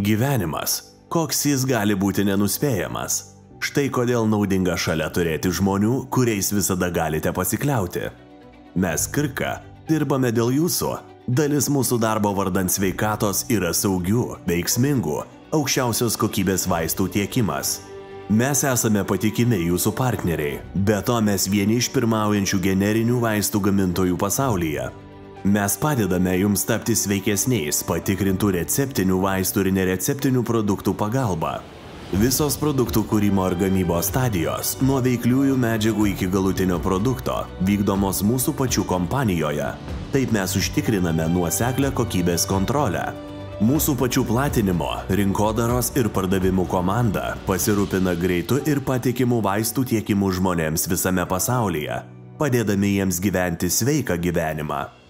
Gyvenimas. Koks jis gali būti nenuspėjamas? Štai kodėl naudinga šalia turėti žmonių, kuriais visada galite pasikliauti. Mes Krka dirbame dėl jūsų. Dalis mūsų darbo vardan sveikatos yra saugių, veiksmingų, aukščiausios kokybės vaistų tiekimas. Mes esame patikimi jūsų partneriai, be to mes vieni iš pirmaujančių generinių vaistų gamintojų pasaulyje. Mes padedame jums tapti sveikesniais patikrintų receptinių vaistų ir nereceptinių produktų pagalba. Visos produktų kūrimo ir gamybos stadijos, nuo veikliųjų medžiagų iki galutinio produkto, vykdomos mūsų pačių kompanijoje. Taip mes užtikriname nuoseklią kokybės kontrolę. Mūsų pačių platinimo, rinkodaros ir pardavimų komanda pasirūpina greitu ir patikimu vaistų tiekimu žmonėms visame pasaulyje, padėdami jiems gyventi sveiką gyvenimą.